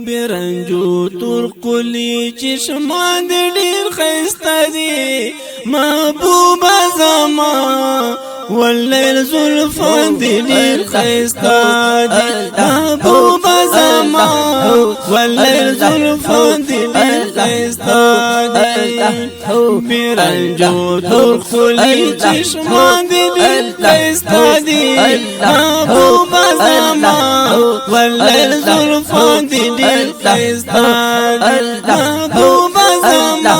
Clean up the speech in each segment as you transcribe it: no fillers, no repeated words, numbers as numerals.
برنجو تور قلی چشمان دی ډیر خسته دی محبوب زما واللیل زلفان دی ډیر خسته دی محبوب زما واللیل زلفان دی ډیر خسته دی برنجو تور قلی چشمان دی ډیر خسته دی محبوب زما واللیل زلفان دی ډیر خسته دی محبوب زما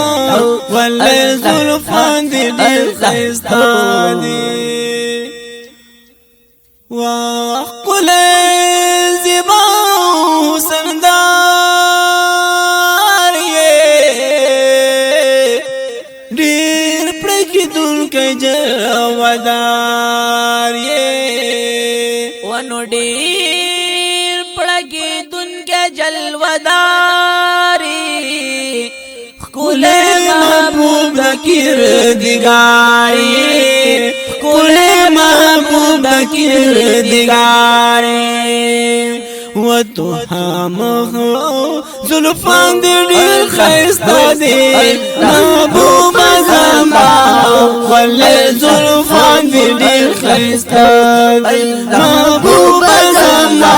واللیل زلفان دی ډیر خسته دی وقل زبا سندار ډیر پرکی دل کې جوادار ونو ډیر پرکی دن کې جلواداری کل محبوب کردگاری کل محبوب کردگاری و تو هم زلفان دی ډیر خسته دی محبوب زما واللیل زلفان دی ډیر خسته دی محبوب زما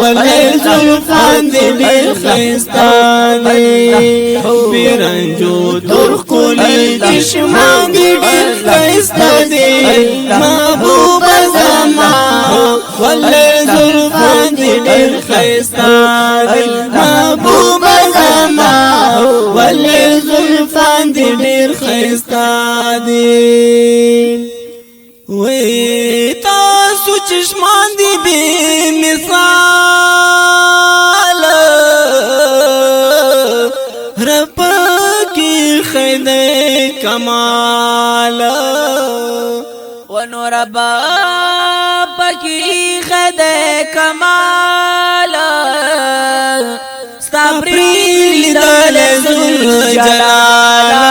واللیل زلفان دی ډیر خسته دی برنجو تور قلی چشمان دی ډیر خسته دی محبوب زما واللیل زلفان دی ډیر خسته دی محبوب زما واللیل زلفان دی ډیر خسته دی وی تاسو چشمان دی بے مثال رب کی خید کمال ونو ربا پکی خد کمال ستابری دل زل جلالا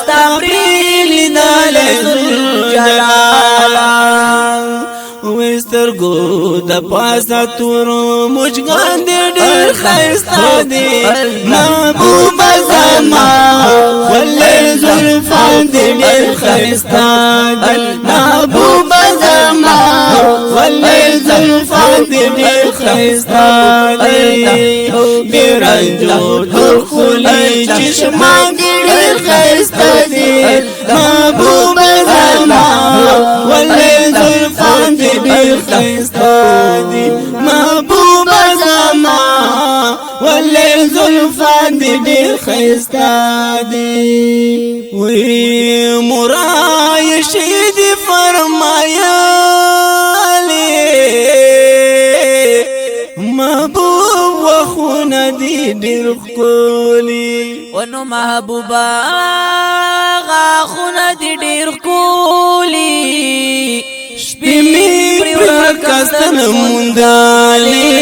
ستابری دل زل جلالا وسترګو د پاسه تورو مجګان دې ډېر خسته دي محبوب زما واللیل زلفان دې ډېر خسته دي محبوب زما واللیل زلفان دې ډېر خسته دي برنجو تور قلی چشمان دې ډېر خسته دي محبوب زما واللیل زلفان دې ډېر خسته دي محبوب زما واللیل زلفان دې ډېر خسته دي وی مرای شهید فرمایلی محبوب وخونه دې ډېر ښکلي ونو محبوبا غاخونه دې ډېر ښکلي شپې مې پر کاستن موندلې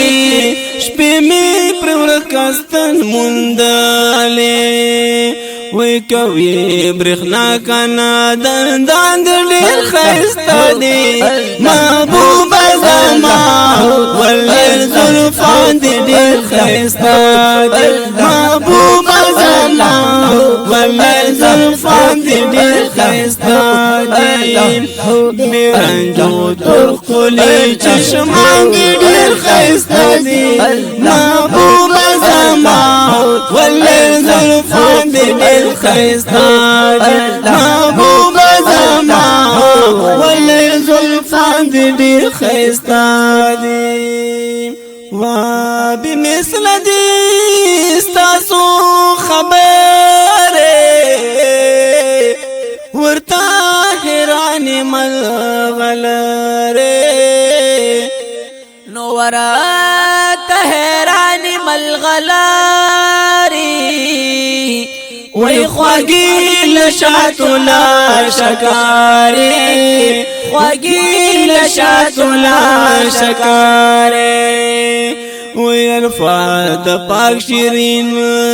شپې مې پر کاستن موندلې وای کوي برخنا کنا دندان ډېر خسته دي محبوب زما واللیل زلفان دې ډېر خسته دي محبوب زما واللیل زلفان دې ډېر خسته دي برنجو تور قلی چشمان دې ډېر خسته دي محبوب زما واللیل زلفان دې ډېر خسته دي محبوب زما واللیل زلفان دې ډېر خسته دي وا بمثل دې ستاسو خبره ورته حیران ملغلره نو ورات حیران ملغلاری وی خواگی لشاتو لا شکاری خواگی لشاتو لا شکاری وی الفاظ پاک شیرین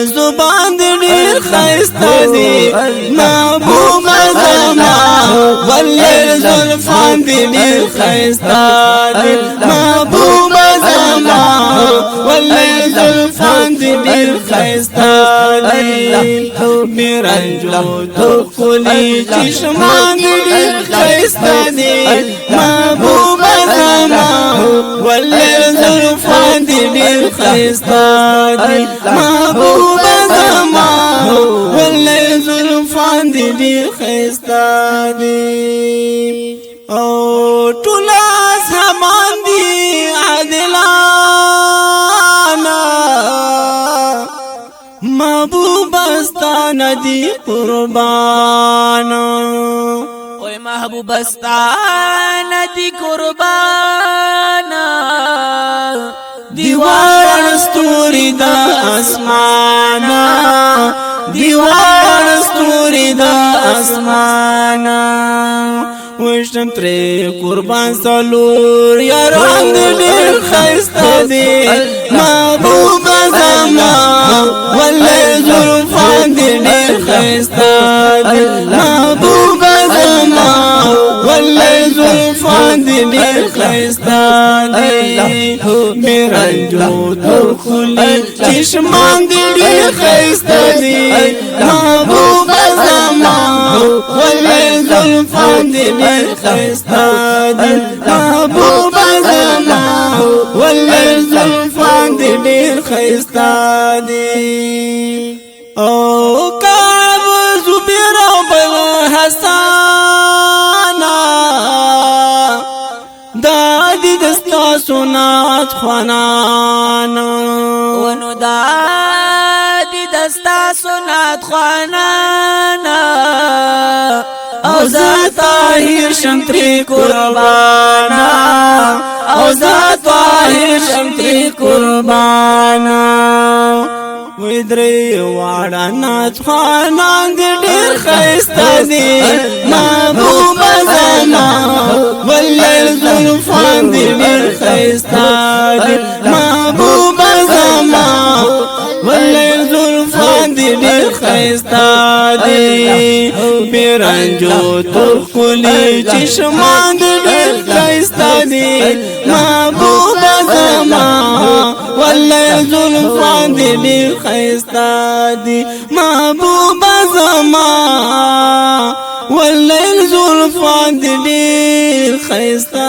زبان دیر خیستا دی محبوب زما واللیر زلفان دیر خیستا دی محبوب زما واللیر زلفان دیر خیستا دی برنجو تو کلی چشمان دیر خیستا دی محبوب زما واللیر زلفان دیر خیستا دی محبوب زما واللیر زلفان دیر خیستا دی او ټولا سامان دی عادلانا محبوب استانا دی قربانا اوے محبوب استانا دی قربانا دیوار ستوری دا اسمانا دیوار ستوری دا اسمانا وشتم تری قربان سالور یاران دیر خیستا دی محبوب زما واللیر زلفان دیر خیستا دی محبوب زما واللیر زلفان دیر خیستا دی برنجو تو کلی چشمان دیر خیستا دی محبوب زما واللیر زلفان دیر خیستا دی محبوب زما واللیر زلفان دیر خیستا دی او کعب زبیر و بل حسانا دادی دستا سنات خوانانا ونو دادی دستا سنات خوانانا او ذاتاهر شمتری قربانا او ذاتاهر شمتری قربانا ویدری واڑا ناچ خوانان دیر خیستا دی محبوب زما واللیر زلفان دیر خیستا دی محبوب زما واللیر زلفان دیر خیستا دی برنجو تو کلی چشمان دیر خیستا دی محبوب زما واللیر زلفان دیر خیستا دی محبوب زما واللیر زلفان دیر خیستا